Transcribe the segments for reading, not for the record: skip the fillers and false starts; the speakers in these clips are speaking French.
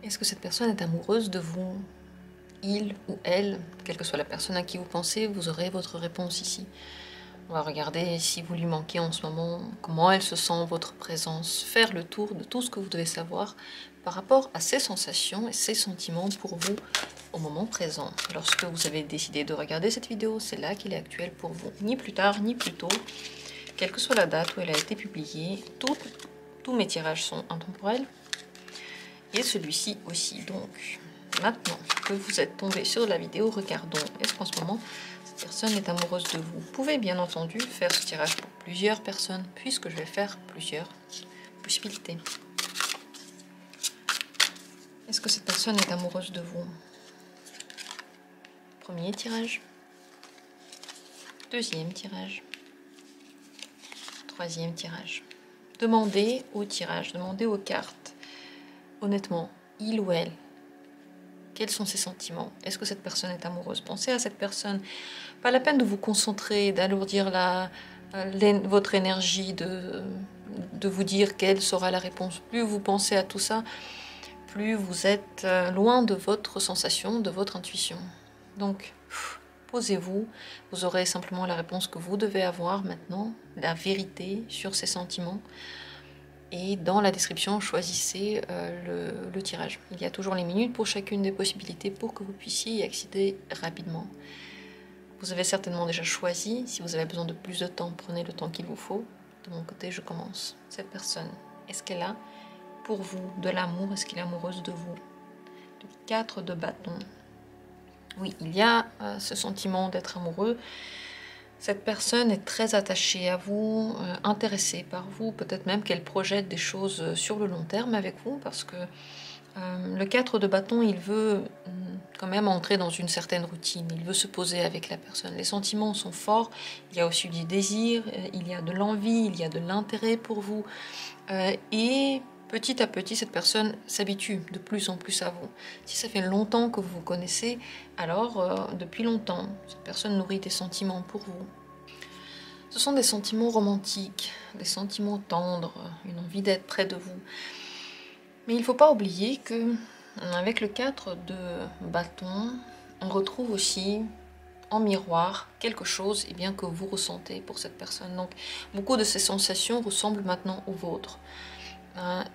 Est-ce que cette personne est amoureuse de vous? Il ou elle, quelle que soit la personne à qui vous pensez, vous aurez votre réponse ici. On va regarder si vous lui manquez en ce moment, comment elle se sent, votre présence, faire le tour de tout ce que vous devez savoir par rapport à ses sensations et ses sentiments pour vous au moment présent. Lorsque vous avez décidé de regarder cette vidéo, c'est là qu'il est actuel pour vous. Ni plus tard, ni plus tôt, quelle que soit la date où elle a été publiée, tous mes tirages sont intemporels. Et celui-ci aussi. Donc, maintenant que vous êtes tombé sur la vidéo, regardons. Est-ce qu'en ce moment, cette personne est amoureuse de vous? Vous pouvez bien entendu faire ce tirage pour plusieurs personnes, puisque je vais faire plusieurs possibilités. Est-ce que cette personne est amoureuse de vous? Premier tirage. Deuxième tirage. Troisième tirage. Demandez au tirage, demandez aux cartes. Honnêtement, il ou elle, quels sont ses sentiments? Est-ce que cette personne est amoureuse? Pensez à cette personne. Pas la peine de vous concentrer, d'alourdir votre énergie, de vous dire quelle sera la réponse. Plus vous pensez à tout ça, plus vous êtes loin de votre sensation, de votre intuition. Donc, posez-vous. Vous aurez simplement la réponse que vous devez avoir maintenant, la vérité sur ces sentiments. Et dans la description, choisissez le tirage. Il y a toujours les minutes pour chacune des possibilités pour que vous puissiez y accéder rapidement. Vous avez certainement déjà choisi. Si vous avez besoin de plus de temps, prenez le temps qu'il vous faut. De mon côté, je commence. Cette personne, est-ce qu'elle a pour vous de l'amour? Est-ce qu'elle est amoureuse de vous? Le 4 de bâton. Oui, il y a ce sentiment d'être amoureux. Cette personne est très attachée à vous, intéressée par vous, peut-être même qu'elle projette des choses sur le long terme avec vous, parce que le 4 de bâton, il veut quand même entrer dans une certaine routine, il veut se poser avec la personne. Les sentiments sont forts, il y a aussi du désir, il y a de l'envie, il y a de l'intérêt pour vous, et petit à petit, cette personne s'habitue de plus en plus à vous. Si ça fait longtemps que vous vous connaissez, alors depuis longtemps, cette personne nourrit des sentiments pour vous. Ce sont des sentiments romantiques, des sentiments tendres, une envie d'être près de vous. Mais il ne faut pas oublier que avec le 4 de bâton, on retrouve aussi en miroir quelque chose bien, que vous ressentez pour cette personne. Donc beaucoup de ces sensations ressemblent maintenant aux vôtres.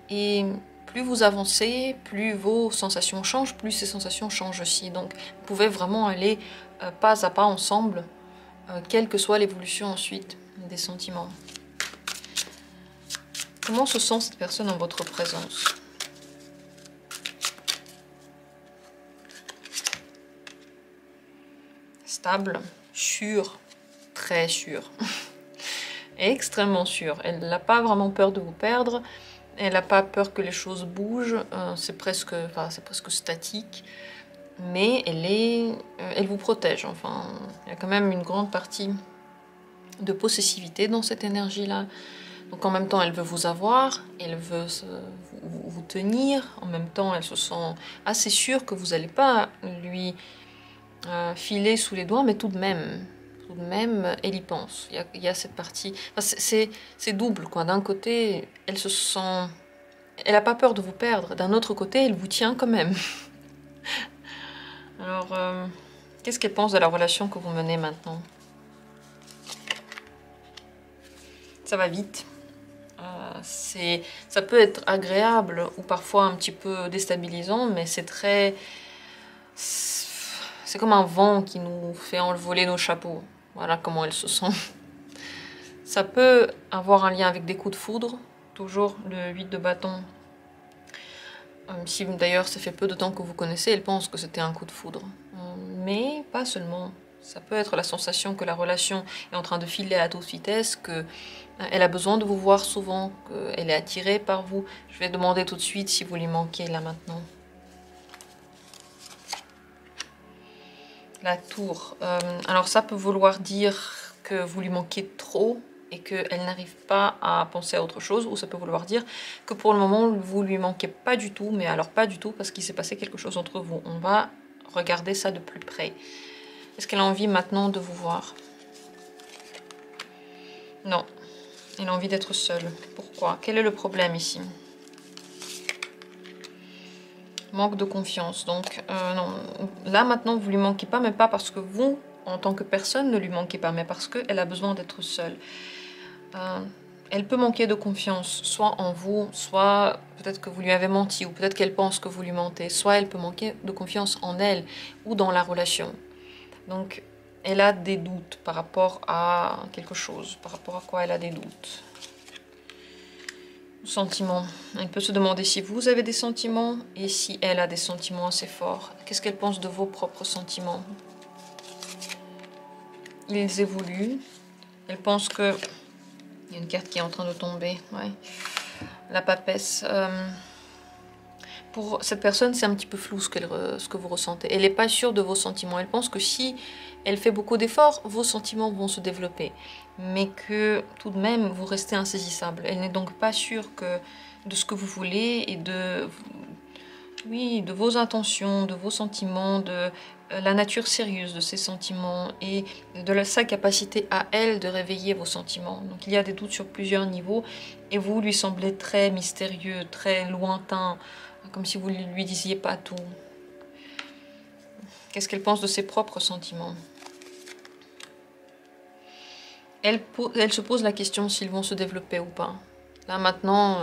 Et plus vous avancez, plus vos sensations changent, plus ces sensations changent aussi. Donc vous pouvez vraiment aller pas à pas ensemble, quelle que soit l'évolution ensuite des sentiments. Comment se sent cette personne en votre présence? Stable, sûre, très sûre, extrêmement sûre. Elle n'a pas vraiment peur de vous perdre. Elle n'a pas peur que les choses bougent, c'est presque statique, mais elle vous protège. Enfin, il y a quand même une grande partie de possessivité dans cette énergie-là. Donc en même temps, elle veut vous avoir, elle veut vous tenir, en même temps, elle se sent assez sûre que vous n'allez pas lui filer sous les doigts, mais tout de même, elle y pense. Il y a cette partie, enfin, c'est double, quoi. D'un côté, elle se sent... Elle n'a pas peur de vous perdre. D'un autre côté, elle vous tient quand même. Alors, qu'est-ce qu'elle pense de la relation que vous menez maintenant? Ça va vite. Ça peut être agréable ou parfois un petit peu déstabilisant, mais c'est très... C'est comme un vent qui nous fait envoler nos chapeaux. Voilà comment elle se sent. Ça peut avoir un lien avec des coups de foudre. Toujours le 8 de bâton. Si d'ailleurs ça fait peu de temps que vous connaissez, elle pense que c'était un coup de foudre. Mais pas seulement. Ça peut être la sensation que la relation est en train de filer à toute vitesse, qu'elle a besoin de vous voir souvent, qu'elle est attirée par vous. Je vais demander tout de suite si vous lui manquez là maintenant. La tour. Alors ça peut vouloir dire que vous lui manquez trop et qu'elle n'arrive pas à penser à autre chose, ou ça peut vouloir dire que pour le moment vous lui manquez pas du tout, mais alors pas du tout parce qu'il s'est passé quelque chose entre vous. On va regarder ça de plus près. Est-ce qu'elle a envie maintenant de vous voir? Non, elle a envie d'être seule. Pourquoi? Quel est le problème ici? Manque de confiance. Donc, non. Là, maintenant, vous lui manquez pas, mais pas parce que vous, en tant que personne, ne lui manquez pas, mais parce qu'elle a besoin d'être seule. Elle peut manquer de confiance, soit en vous, soit peut-être que vous lui avez menti, ou peut-être qu'elle pense que vous lui mentez, soit elle peut manquer de confiance en elle, ou dans la relation. Donc, elle a des doutes par rapport à quelque chose, par rapport à quoi elle a des doutes. Sentiments. Elle peut se demander si vous avez des sentiments et si elle a des sentiments assez forts. Qu'est-ce qu'elle pense de vos propres sentiments? Ils évoluent. Elle pense que... Il y a une carte qui est en train de tomber. Ouais. La papesse. Pour cette personne, c'est un petit peu flou ce que vous ressentez. Elle n'est pas sûre de vos sentiments. Elle pense que si elle fait beaucoup d'efforts, vos sentiments vont se développer. Mais que tout de même, vous restez insaisissable. Elle n'est donc pas sûre de ce que vous voulez et de vos intentions, de vos sentiments, de la nature sérieuse de ces sentiments et de sa capacité à elle de réveiller vos sentiments. Donc il y a des doutes sur plusieurs niveaux et vous lui semblez très mystérieux, très lointain, comme si vous ne lui disiez pas tout. Qu'est-ce qu'elle pense de ses propres sentiments? Elle se pose la question s'ils vont se développer ou pas. Là maintenant,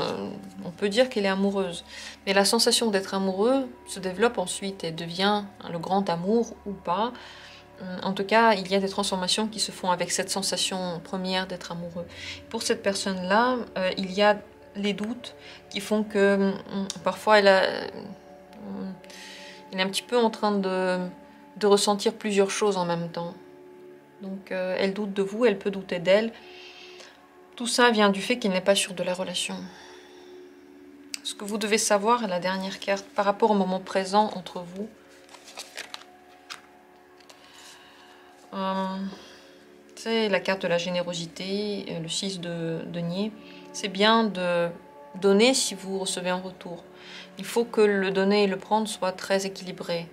on peut dire qu'elle est amoureuse. Mais la sensation d'être amoureux se développe ensuite et devient le grand amour ou pas. En tout cas, il y a des transformations qui se font avec cette sensation première d'être amoureux. Pour cette personne-là, il y a les doutes qui font que parfois elle est un petit peu en train de ressentir plusieurs choses en même temps. Donc elle doute de vous, elle peut douter d'elle. Tout ça vient du fait qu'il n'est pas sûr de la relation. Ce que vous devez savoir, la dernière carte, par rapport au moment présent entre vous, c'est la carte de la générosité, le 6 de denier. C'est bien de donner si vous recevez en retour. Il faut que le donner et le prendre soit très équilibré.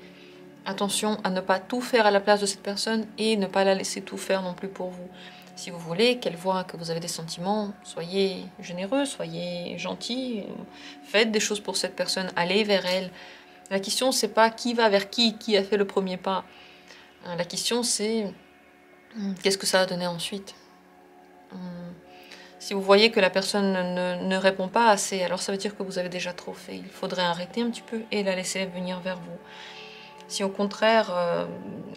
Attention à ne pas tout faire à la place de cette personne et ne pas la laisser tout faire non plus pour vous. Si vous voulez qu'elle voit que vous avez des sentiments, soyez généreux, soyez gentil, faites des choses pour cette personne, allez vers elle. La question, c'est pas qui va vers qui a fait le premier pas. La question, c'est qu'est-ce que ça a donné ensuite. Si vous voyez que la personne ne répond pas assez, alors ça veut dire que vous avez déjà trop fait. Il faudrait arrêter un petit peu et la laisser venir vers vous. Si au contraire,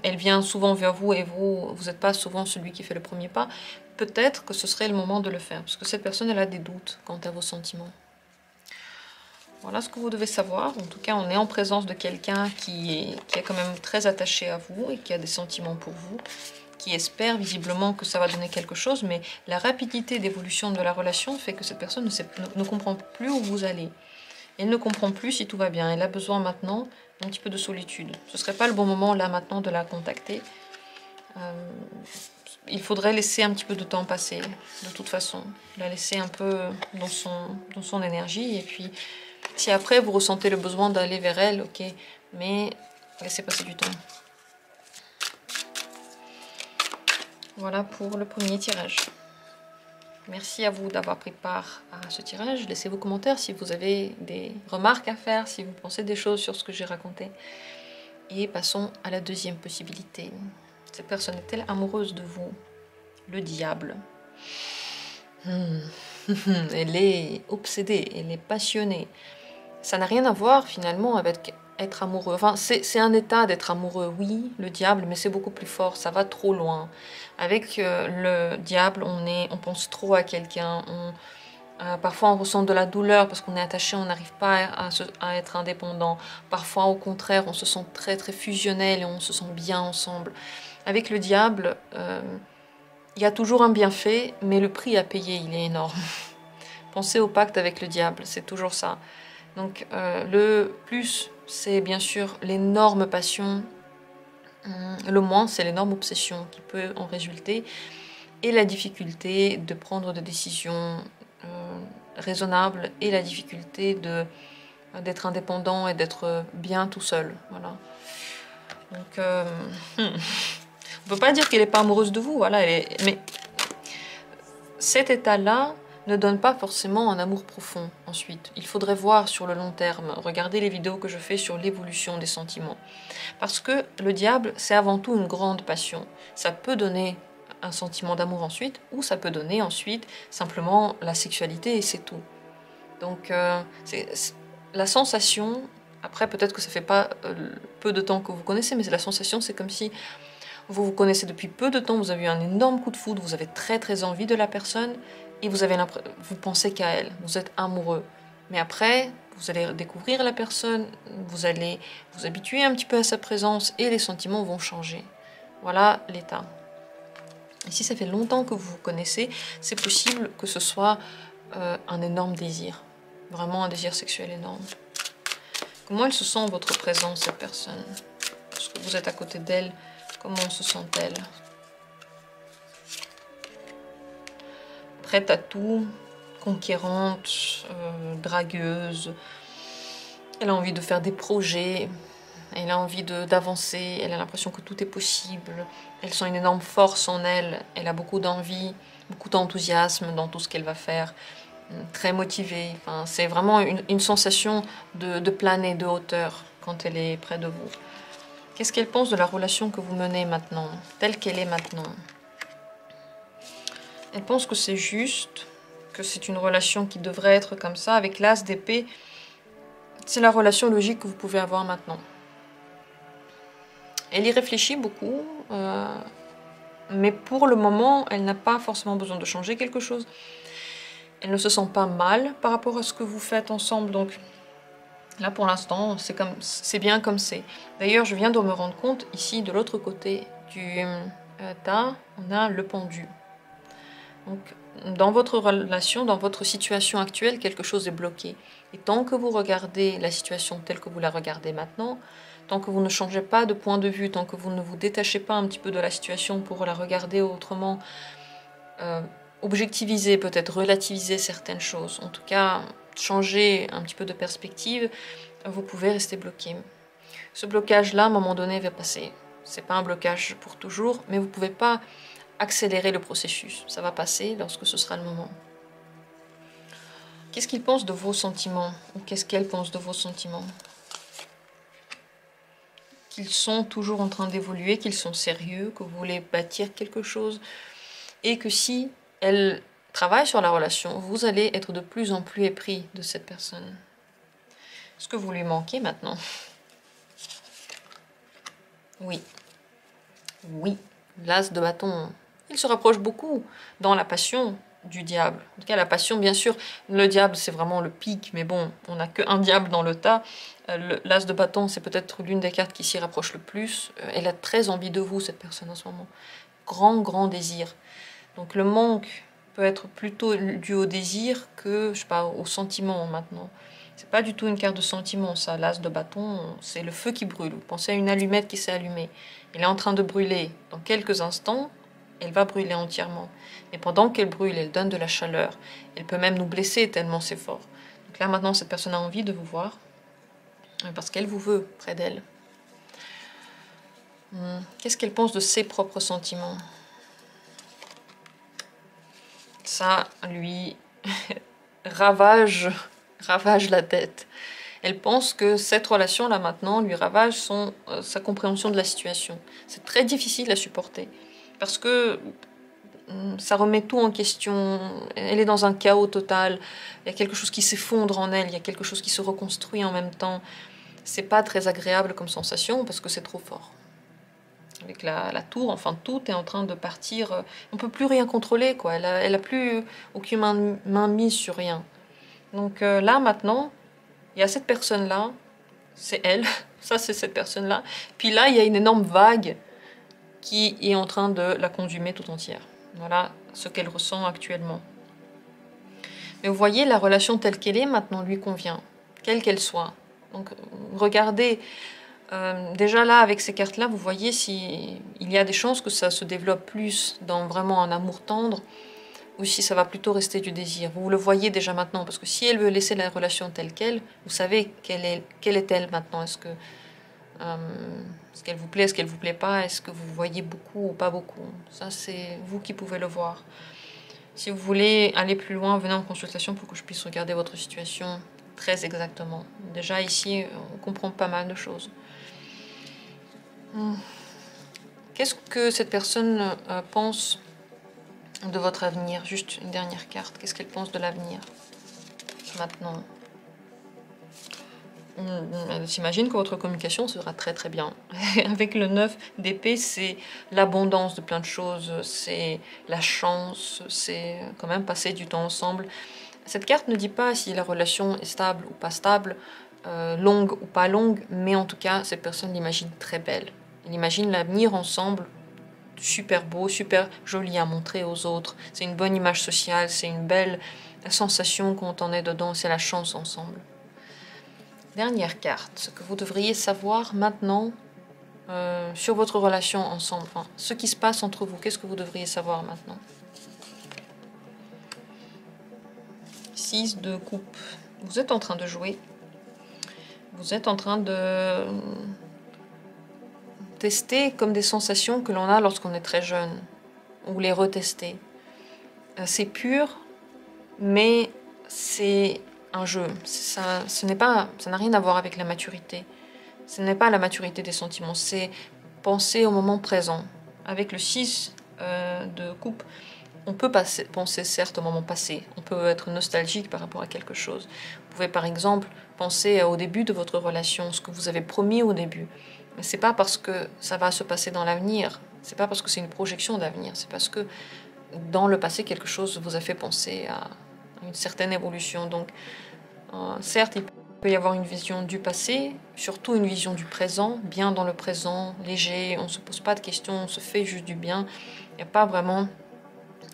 elle vient souvent vers vous et vous n'êtes pas souvent celui qui fait le premier pas, peut-être que ce serait le moment de le faire, parce que cette personne, elle a des doutes quant à vos sentiments. Voilà ce que vous devez savoir. En tout cas, on est en présence de quelqu'un qui est quand même très attaché à vous et qui a des sentiments pour vous, qui espère visiblement que ça va donner quelque chose, mais la rapidité d'évolution de la relation fait que cette personne ne comprend plus où vous allez. Elle ne comprend plus si tout va bien. Elle a besoin maintenant d'un petit peu de solitude. Ce ne serait pas le bon moment là maintenant de la contacter. Il faudrait laisser un petit peu de temps passer, de toute façon. La laisser un peu dans son énergie. Et puis, si après vous ressentez le besoin d'aller vers elle, ok. Mais laissez passer du temps. Voilà pour le premier tirage. Merci à vous d'avoir pris part à ce tirage. Laissez vos commentaires si vous avez des remarques à faire, si vous pensez des choses sur ce que j'ai raconté. Et passons à la deuxième possibilité. Cette personne est-elle amoureuse de vous? Le diable. Elle est obsédée, elle est passionnée. Ça n'a rien à voir finalement avec être amoureux. Enfin, c'est un état d'être amoureux, oui, le diable, mais c'est beaucoup plus fort, ça va trop loin. Avec le diable, on pense trop à quelqu'un, parfois on ressent de la douleur parce qu'on est attaché, on n'arrive pas à être indépendant. Parfois au contraire, on se sent très très fusionnel et on se sent bien ensemble. Avec le diable, il y a toujours un bienfait, mais le prix à payer, il est énorme. Pensez au pacte avec le diable, c'est toujours ça. Donc le plus, c'est bien sûr l'énorme passion. Le moins, c'est l'énorme obsession qui peut en résulter. Et la difficulté de prendre des décisions raisonnables et la difficulté d'être indépendant et d'être bien tout seul. Voilà. Donc, on ne peut pas dire qu'elle n'est pas amoureuse de vous. Voilà, mais cet état-là ne donne pas forcément un amour profond ensuite. Il faudrait voir sur le long terme, regarder les vidéos que je fais sur l'évolution des sentiments. Parce que le diable, c'est avant tout une grande passion. Ça peut donner un sentiment d'amour ensuite, ou ça peut donner ensuite simplement la sexualité et c'est tout. Donc la sensation, après peut-être que ça fait pas peu de temps que vous connaissez, mais la sensation c'est comme si vous vous connaissez depuis peu de temps, vous avez eu un énorme coup de foudre, vous avez très très envie de la personne et vous pensez qu'à elle, vous êtes amoureux. Mais après, vous allez découvrir la personne, vous allez vous habituer un petit peu à sa présence et les sentiments vont changer. Voilà l'état. Et si ça fait longtemps que vous vous connaissez, c'est possible que ce soit un énorme désir. Vraiment un désir sexuel énorme. Comment elle se sent votre présence, cette personne? Lorsque vous êtes à côté d'elle, comment se sent-elle? Prête à tout, conquérante, dragueuse. Elle a envie de faire des projets, elle a envie d'avancer, elle a l'impression que tout est possible. Elle sent une énorme force en elle, elle a beaucoup d'envie, beaucoup d'enthousiasme dans tout ce qu'elle va faire. Très motivée, enfin, c'est vraiment une sensation de planer, de hauteur quand elle est près de vous. Qu'est-ce qu'elle pense de la relation que vous menez maintenant, telle qu'elle est maintenant? Elle pense que c'est juste, que c'est une relation qui devrait être comme ça, avec l'as d'épée. C'est la relation logique que vous pouvez avoir maintenant. Elle y réfléchit beaucoup, mais pour le moment, elle n'a pas forcément besoin de changer quelque chose. Elle ne se sent pas mal par rapport à ce que vous faites ensemble, donc là pour l'instant c'est bien comme c'est. D'ailleurs je viens de me rendre compte, ici de l'autre côté du tas, on a le pendu. Donc dans votre relation, dans votre situation actuelle, quelque chose est bloqué. Et tant que vous regardez la situation telle que vous la regardez maintenant, tant que vous ne changez pas de point de vue, tant que vous ne vous détachez pas un petit peu de la situation pour la regarder autrement, objectiviser, peut-être relativiser certaines choses, en tout cas changer un petit peu de perspective, vous pouvez rester bloqué. Ce blocage-là, à un moment donné, va passer. C'est pas un blocage pour toujours, mais vous pouvez pas accélérer le processus. Ça va passer lorsque ce sera le moment. Qu'est-ce qu'il pense de vos sentiments? Ou qu'est-ce qu'elle pense de vos sentiments? Qu'ils sont toujours en train d'évoluer, qu'ils sont sérieux, que vous voulez bâtir quelque chose, et que si elle travaille sur la relation, vous allez être de plus en plus épris de cette personne. Est-ce que vous lui manquez maintenant? Oui. Oui. L'as de bâton. Il se rapproche beaucoup dans la passion du diable. En tout cas, la passion, bien sûr, le diable, c'est vraiment le pic, mais bon, on n'a qu'un diable dans le tas. L'as de bâton, c'est peut-être l'une des cartes qui s'y rapproche le plus. Elle a très envie de vous, cette personne, en ce moment. Grand, grand désir. Donc le manque peut être plutôt dû au désir que, je sais pas, au sentiment maintenant. C'est pas du tout une carte de sentiment, ça. L'as de bâton, c'est le feu qui brûle. Vous pensez à une allumette qui s'est allumée. Elle est en train de brûler. Dans quelques instants, elle va brûler entièrement. Mais pendant qu'elle brûle, elle donne de la chaleur. Elle peut même nous blesser tellement c'est fort. Donc là, maintenant, cette personne a envie de vous voir. Parce qu'elle vous veut près d'elle. Qu'est-ce qu'elle pense de ses propres sentiments? Ça lui ravage la tête. Elle pense que cette relation-là maintenant lui ravage sa compréhension de la situation. C'est très difficile à supporter parce que ça remet tout en question. Elle est dans un chaos total. Il y a quelque chose qui s'effondre en elle, il y a quelque chose qui se reconstruit en même temps. C'est pas très agréable comme sensation parce que c'est trop fort. Avec la tour, enfin tout est en train de partir. On peut plus rien contrôler, quoi. Elle a plus aucune main mise sur rien. Donc là maintenant, il y a cette personne-là, c'est elle, ça c'est cette personne-là. Puis là, il y a une énorme vague qui est en train de la consumer tout entière. Voilà ce qu'elle ressent actuellement. Mais vous voyez, la relation telle qu'elle est maintenant lui convient, quelle qu'elle soit. Donc regardez. Déjà là, avec ces cartes-là, vous voyez s'il y a des chances que ça se développe plus dans vraiment un amour tendre ou si ça va plutôt rester du désir. Vous le voyez déjà maintenant, parce que si elle veut laisser la relation telle qu'elle, vous savez quelle est-elle maintenant. Est-ce qu'elle vous plaît, est-ce qu'elle vous plaît pas, est-ce que vous voyez beaucoup ou pas beaucoup? Ça, c'est vous qui pouvez le voir. Si vous voulez aller plus loin, venez en consultation pour que je puisse regarder votre situation très exactement. Déjà ici, on comprend pas mal de choses. Qu'est-ce que cette personne pense de votre avenir? Juste une dernière carte. Qu'est-ce qu'elle pense de l'avenir maintenant? Elle s'imagine que votre communication sera très très bien. Avec le 9 d'épée, c'est l'abondance de plein de choses, c'est la chance, c'est quand même passer du temps ensemble. Cette carte ne dit pas si la relation est stable ou pas stable, longue ou pas longue, mais en tout cas, cette personne l'imagine très belle. Elle imagine l'avenir ensemble, super beau, super joli à montrer aux autres. C'est une bonne image sociale, c'est une belle sensation quand on est dedans, c'est la chance ensemble. Dernière carte, ce que vous devriez savoir maintenant sur votre relation ensemble, enfin, ce qui se passe entre vous, qu'est-ce que vous devriez savoir maintenant? 6 de coupe. Vous êtes en train de jouer. Vous êtes en train de tester comme des sensations que l'on a lorsqu'on est très jeune, ou les retester. C'est pur, mais c'est un jeu. Ça n'a rien à voir avec la maturité. Ce n'est pas la maturité des sentiments, c'est penser au moment présent. Avec le 6 de coupe, on peut penser certes au moment passé, on peut être nostalgique par rapport à quelque chose. Vous pouvez par exemple penser au début de votre relation, ce que vous avez promis au début. Mais c'est pas parce que ça va se passer dans l'avenir, c'est pas parce que c'est une projection d'avenir, c'est parce que dans le passé quelque chose vous a fait penser à une certaine évolution. Donc certes, il peut y avoir une vision du passé, surtout une vision du présent, bien dans le présent, léger, on ne se pose pas de questions, on se fait juste du bien. Il n'y a pas vraiment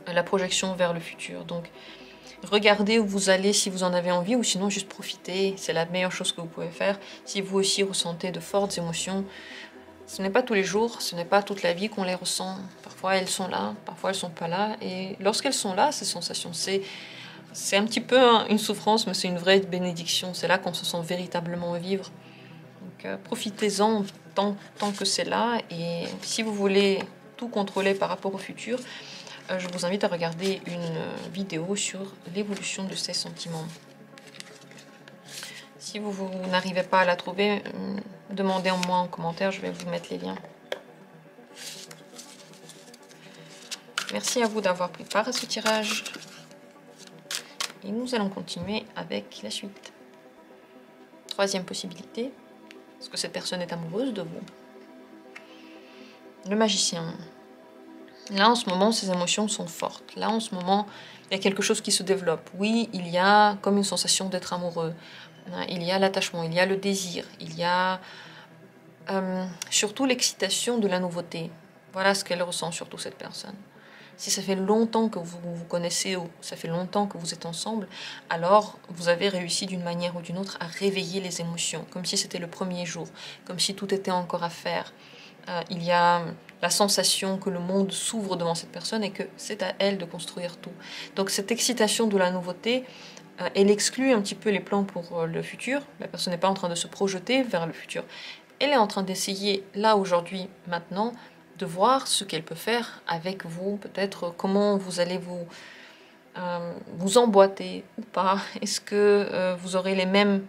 la projection vers le futur. Donc regardez où vous allez si vous en avez envie, ou sinon juste profitez, c'est la meilleure chose que vous pouvez faire. Si vous aussi ressentez de fortes émotions, ce n'est pas tous les jours, ce n'est pas toute la vie qu'on les ressent. Parfois elles sont là, parfois elles sont pas là, et lorsqu'elles sont là, ces sensations, c'est un petit peu une souffrance, mais c'est une vraie bénédiction. C'est là qu'on se sent véritablement vivre. Donc profitez-en tant que c'est là. Et si vous voulez tout contrôler par rapport au futur, je vous invite à regarder une vidéo sur l'évolution de ces sentiments. Si vous n'arrivez pas à la trouver, demandez-moi en commentaire, je vais vous mettre les liens. Merci à vous d'avoir pris part à ce tirage. Et nous allons continuer avec la suite. Troisième possibilité. Est-ce que cette personne est amoureuse de vous? Le magicien. Là, en ce moment, ces émotions sont fortes. Là, en ce moment, il y a quelque chose qui se développe. Oui, il y a comme une sensation d'être amoureux. Il y a l'attachement, il y a le désir. Il y a surtout l'excitation de la nouveauté. Voilà ce qu'elle ressent, surtout cette personne. Si ça fait longtemps que vous vous connaissez ou ça fait longtemps que vous êtes ensemble, alors vous avez réussi d'une manière ou d'une autre à réveiller les émotions, comme si c'était le premier jour, comme si tout était encore à faire. Il y a la sensation que le monde s'ouvre devant cette personne et que c'est à elle de construire tout. Donc cette excitation de la nouveauté, elle exclut un petit peu les plans pour le futur. La personne n'est pas en train de se projeter vers le futur. Elle est en train d'essayer, là, aujourd'hui, maintenant, de voir ce qu'elle peut faire avec vous, peut-être comment vous allez vous emboîter ou pas. Est-ce que vous aurez les mêmes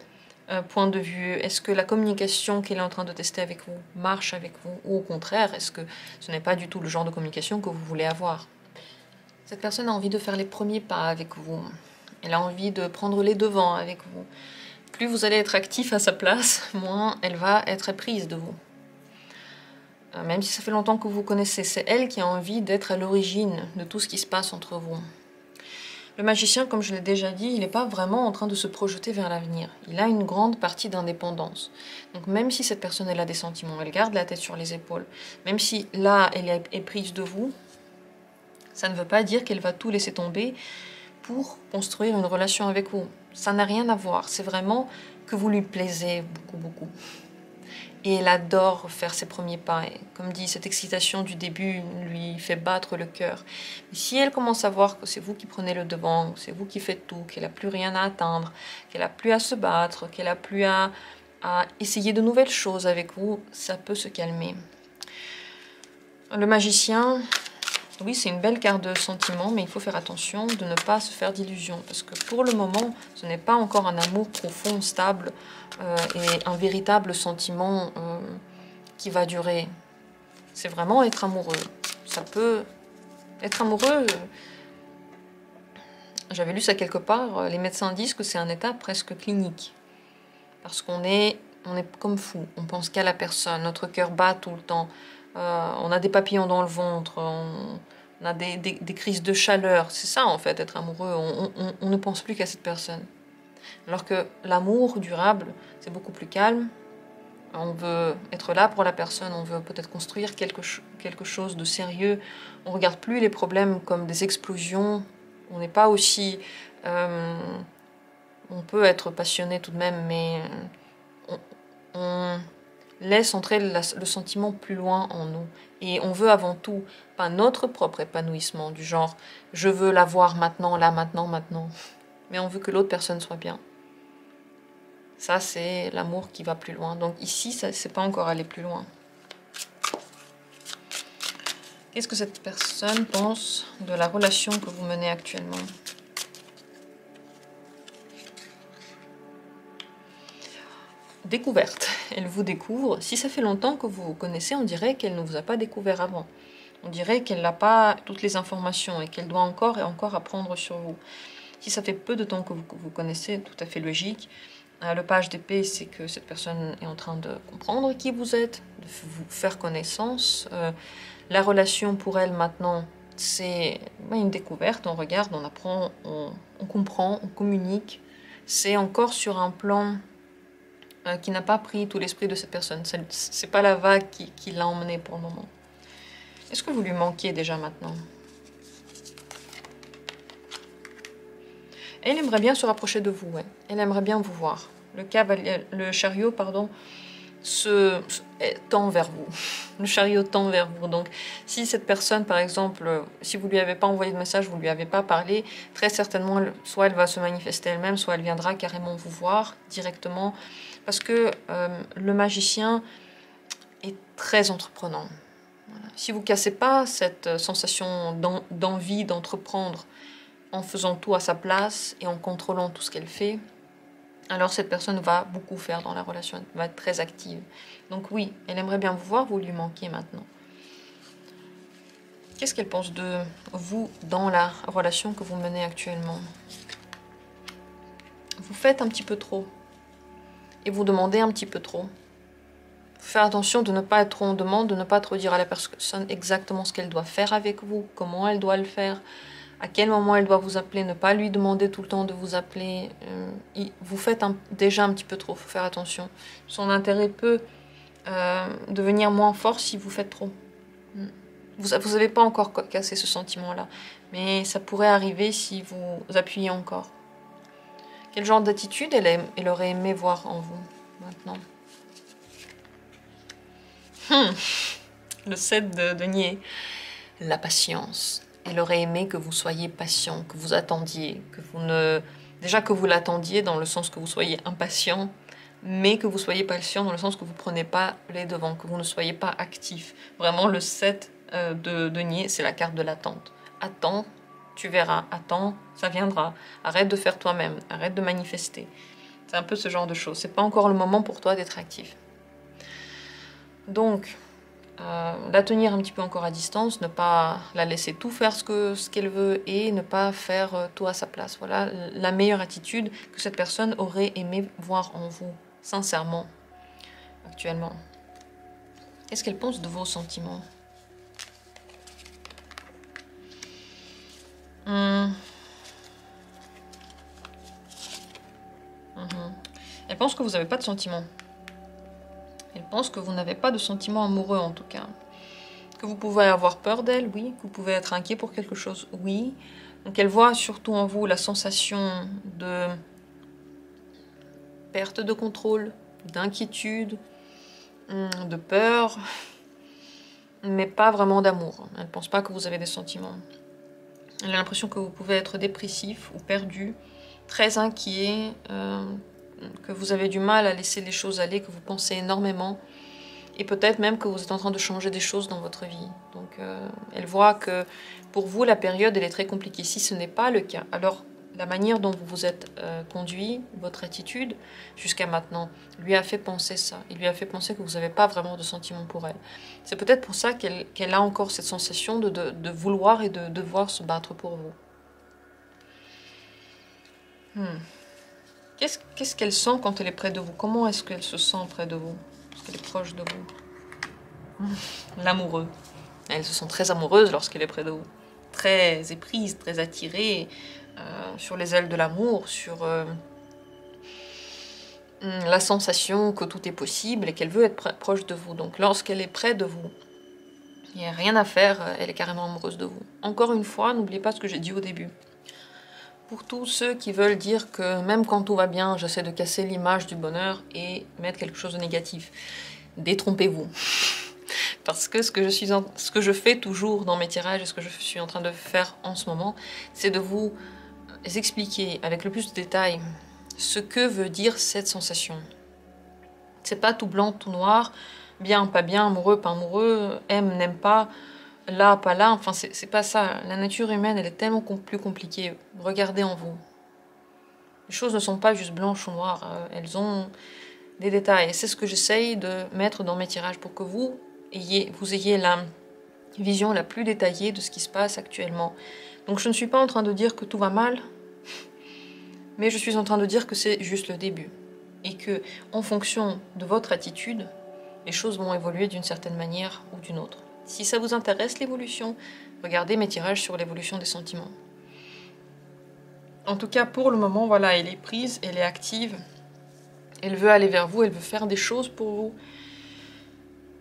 points de vue? Est-ce que la communication qu'elle est en train de tester avec vous marche avec vous? Ou au contraire, est-ce que ce n'est pas du tout le genre de communication que vous voulez avoir? Cette personne a envie de faire les premiers pas avec vous. Elle a envie de prendre les devants avec vous. Plus vous allez être actif à sa place, moins elle va être prise de vous. Même si ça fait longtemps que vous connaissez, c'est elle qui a envie d'être à l'origine de tout ce qui se passe entre vous. Le magicien, comme je l'ai déjà dit, il n'est pas vraiment en train de se projeter vers l'avenir. Il a une grande partie d'indépendance. Donc même si cette personne elle a des sentiments, elle garde la tête sur les épaules, même si là elle est prise de vous, ça ne veut pas dire qu'elle va tout laisser tomber pour construire une relation avec vous. Ça n'a rien à voir, c'est vraiment que vous lui plaisez beaucoup. Et elle adore faire ses premiers pas. Et comme dit, cette excitation du début lui fait battre le cœur. Mais si elle commence à voir que c'est vous qui prenez le devant, c'est vous qui faites tout, qu'elle n'a plus rien à atteindre, qu'elle n'a plus à se battre, qu'elle n'a plus à essayer de nouvelles choses avec vous, ça peut se calmer. Le magicien, Oui, c'est une belle carte de sentiment, mais il faut faire attention de ne pas se faire d'illusions. Parce que pour le moment, ce n'est pas encore un amour profond, stable et un véritable sentiment qui va durer. C'est vraiment être amoureux. Ça peut être amoureux. J'avais lu ça quelque part. Les médecins disent que c'est un état presque clinique. Parce qu'on est comme fou. On pense qu'à la personne. Notre cœur bat tout le temps. On a des papillons dans le ventre. On a des crises de chaleur. C'est ça, en fait, être amoureux. On ne pense plus qu'à cette personne. Alors que l'amour durable, c'est beaucoup plus calme. On veut être là pour la personne. On veut peut-être construire quelque chose de sérieux. On ne regarde plus les problèmes comme des explosions. On n'est pas aussi... on peut être passionné tout de même, mais on laisse entrer le sentiment plus loin en nous. Et on veut avant tout, pas notre propre épanouissement, du genre « je veux l'avoir maintenant, là, maintenant, maintenant ». Mais on veut que l'autre personne soit bien. Ça, c'est l'amour qui va plus loin. Donc ici, ça c'est pas encore aller plus loin. Qu'est-ce que cette personne pense de la relation que vous menez actuellement? Découverte. Elle vous découvre. Si ça fait longtemps que vous vous connaissez, on dirait qu'elle ne vous a pas découvert avant. On dirait qu'elle n'a pas toutes les informations et qu'elle doit encore et encore apprendre sur vous. Si ça fait peu de temps que vous connaissez, tout à fait logique. Le page d'épée, c'est que cette personne est en train de comprendre qui vous êtes, de vous faire connaissance. La relation pour elle maintenant, c'est une découverte. On regarde, on apprend, on comprend, on communique. C'est encore sur un plan qui n'a pas pris tout l'esprit de cette personne. C'est pas la vague qui l'a emmené pour le moment. Est-ce que vous lui manquiez déjà maintenant? Elle aimerait bien se rapprocher de vous, ouais. Elle aimerait bien vous voir. Le chariot, pardon, tend vers vous. Le chariot tend vers vous. Donc, si cette personne, par exemple, si vous lui avez pas envoyé de message, vous lui avez pas parlé, très certainement, soit elle va se manifester elle-même, soit elle viendra carrément vous voir directement. Parce que le magicien est très entreprenant. Voilà. Si vous ne cassez pas cette sensation d'envie d'entreprendre en faisant tout à sa place et en contrôlant tout ce qu'elle fait, alors cette personne va beaucoup faire dans la relation, elle va être très active. Donc oui, elle aimerait bien vous voir, vous lui manquez maintenant. Qu'est-ce qu'elle pense de vous dans la relation que vous menez actuellement? Vous faites un petit peu trop. Et vous demandez un petit peu trop. Faire attention de ne pas être trop en demande, de ne pas trop dire à la personne exactement ce qu'elle doit faire avec vous, comment elle doit le faire, à quel moment elle doit vous appeler, ne pas lui demander tout le temps de vous appeler. Vous faites déjà un petit peu trop, il faut faire attention. Son intérêt peut devenir moins fort si vous faites trop. Vous n'avez pas encore cassé ce sentiment-là, mais ça pourrait arriver si vous appuyez encore. Quel genre d'attitude elle aurait aimé voir en vous maintenant? Le 7 de denier. La patience. Elle aurait aimé que vous soyez patient, que vous attendiez, déjà que vous l'attendiez dans le sens que vous soyez impatient, mais que vous soyez patient dans le sens que vous ne prenez pas les devants, que vous ne soyez pas actif. Vraiment, le 7 de denier, c'est la carte de l'attente. Attends, tu verras. Attends, ça viendra. Arrête de faire toi-même. Arrête de manifester. C'est un peu ce genre de choses. C'est pas encore le moment pour toi d'être actif. Donc, la tenir un petit peu encore à distance, ne pas la laisser tout faire ce qu'elle veut et ne pas faire tout à sa place. Voilà la meilleure attitude que cette personne aurait aimé voir en vous, sincèrement, actuellement. Qu'est-ce qu'elle pense de vos sentiments? Elle pense que vous n'avez pas de sentiments. Elle pense que vous n'avez pas de sentiments amoureux en tout cas. Que vous pouvez avoir peur d'elle, oui. Que vous pouvez être inquiet pour quelque chose, oui. Donc elle voit surtout en vous la sensation de perte de contrôle, d'inquiétude, de peur, mais pas vraiment d'amour. Elle ne pense pas que vous avez des sentiments. Elle a l'impression que vous pouvez être dépressif ou perdu, très inquiet, que vous avez du mal à laisser les choses aller, que vous pensez énormément Et peut-être même que vous êtes en train de changer des choses dans votre vie. Donc elle voit que pour vous, la période, elle est très compliquée. Si ce n'est pas le cas, alors la manière dont vous vous êtes conduit, votre attitude jusqu'à maintenant, lui a fait penser ça. Il lui a fait penser que vous n'avez pas vraiment de sentiments pour elle. C'est peut-être pour ça qu'elle a encore cette sensation de vouloir et de devoir se battre pour vous. Qu'est-ce qu'elle sent quand elle est près de vous? Comment est-ce qu'elle se sent près de vous? Parce qu'elle est proche de vous. L'amoureux. Elle se sent très amoureuse lorsqu'elle est près de vous. Très éprise, très attirée, sur les ailes de l'amour, sur la sensation que tout est possible et qu'elle veut être proche de vous. Donc lorsqu'elle est près de vous, il n'y a rien à faire, elle est carrément amoureuse de vous. Encore une fois, n'oubliez pas ce que j'ai dit au début. Pour tous ceux qui veulent dire que même quand tout va bien, j'essaie de casser l'image du bonheur et mettre quelque chose de négatif. Détrompez-vous. Parce que ce que je fais toujours dans mes tirages et ce que je suis en train de faire en ce moment, c'est de vous expliquer avec le plus de détails ce que veut dire cette sensation. C'est pas tout blanc, tout noir, bien, pas bien, amoureux, pas amoureux, aime, n'aime pas, là, pas là, enfin c'est pas ça. La nature humaine, elle est tellement plus compliquée. Regardez en vous. Les choses ne sont pas juste blanches ou noires, elles ont des détails. Et c'est ce que j'essaye de mettre dans mes tirages pour que vous ayez la vision la plus détaillée de ce qui se passe actuellement. Donc je ne suis pas en train de dire que tout va mal, mais je suis en train de dire que c'est juste le début. Et que, en fonction de votre attitude, les choses vont évoluer d'une certaine manière ou d'une autre. Si ça vous intéresse l'évolution, regardez mes tirages sur l'évolution des sentiments. En tout cas, pour le moment, voilà, elle est prise, elle est active. Elle veut aller vers vous, elle veut faire des choses pour vous.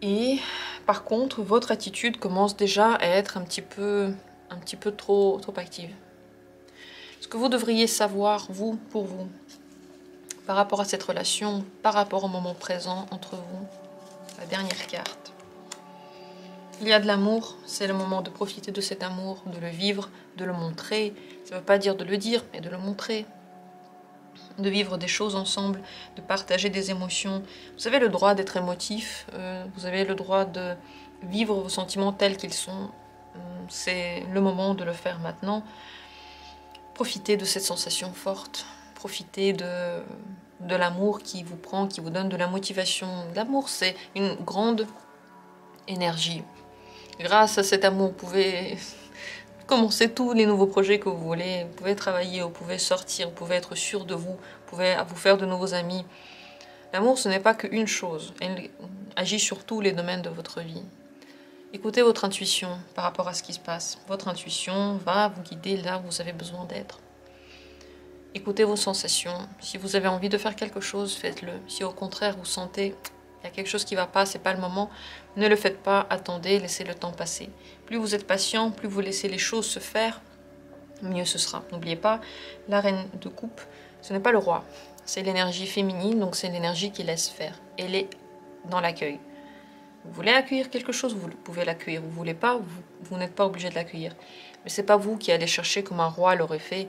Et par contre, votre attitude commence déjà à être un petit peu trop active. Ce que vous devriez savoir, vous, pour vous, par rapport à cette relation, par rapport au moment présent entre vous, la dernière carte. Il y a de l'amour, c'est le moment de profiter de cet amour, de le vivre, de le montrer. Ça ne veut pas dire de le dire, mais de le montrer. De vivre des choses ensemble, de partager des émotions. Vous avez le droit d'être émotif, vous avez le droit de vivre vos sentiments tels qu'ils sont. C'est le moment de le faire maintenant. Profitez de cette sensation forte, profitez de l'amour qui vous prend, qui vous donne de la motivation. L'amour, c'est une grande énergie. Grâce à cet amour, vous pouvez commencer tous les nouveaux projets que vous voulez. Vous pouvez travailler, vous pouvez sortir, vous pouvez être sûr de vous, vous pouvez vous faire de nouveaux amis. L'amour, ce n'est pas qu'une chose. Elle agit sur tous les domaines de votre vie. Écoutez votre intuition par rapport à ce qui se passe. Votre intuition va vous guider là où vous avez besoin d'être. Écoutez vos sensations. Si vous avez envie de faire quelque chose, faites-le. Si au contraire vous sentez il y a quelque chose qui ne va pas, c'est pas le moment, ne le faites pas, attendez, laissez le temps passer. Plus vous êtes patient, plus vous laissez les choses se faire, mieux ce sera. N'oubliez pas, la reine de coupe, ce n'est pas le roi, c'est l'énergie féminine, donc c'est l'énergie qui laisse faire. Elle est dans l'accueil. Vous voulez accueillir quelque chose, vous pouvez l'accueillir. Vous ne voulez pas, vous n'êtes pas obligé de l'accueillir. Mais ce n'est pas vous qui allez chercher comme un roi l'aurait fait,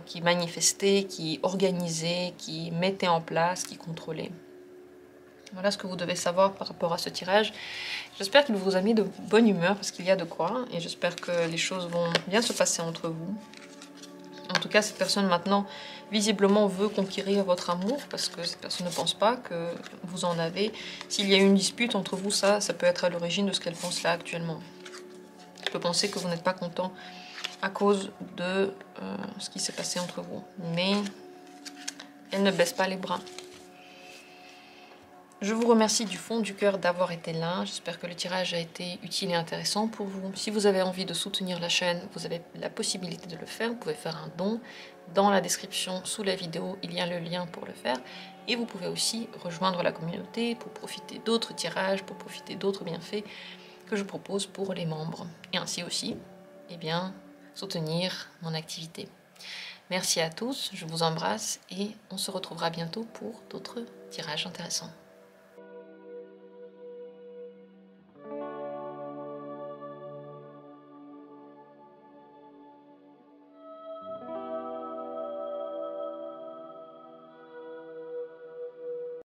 qui manifestait, qui organisait, qui mettait en place, qui contrôlait. Voilà ce que vous devez savoir par rapport à ce tirage. J'espère qu'il vous a mis de bonne humeur parce qu'il y a de quoi. Et j'espère que les choses vont bien se passer entre vous. En tout cas, cette personne maintenant, visiblement, veut conquérir votre amour parce que cette personne ne pense pas que vous en avez. S'il y a une dispute entre vous, ça peut être à l'origine de ce qu'elle pense là actuellement. Je peux penser que vous n'êtes pas content à cause de ce qui s'est passé entre vous. Mais elle ne baisse pas les bras. Je vous remercie du fond du cœur d'avoir été là. J'espère que le tirage a été utile et intéressant pour vous. Si vous avez envie de soutenir la chaîne, vous avez la possibilité de le faire. Vous pouvez faire un don. Dans la description sous la vidéo, il y a le lien pour le faire. Et vous pouvez aussi rejoindre la communauté pour profiter d'autres tirages, pour profiter d'autres bienfaits que je propose pour les membres. Et ainsi aussi, eh bien, soutenir mon activité. Merci à tous, je vous embrasse et on se retrouvera bientôt pour d'autres tirages intéressants.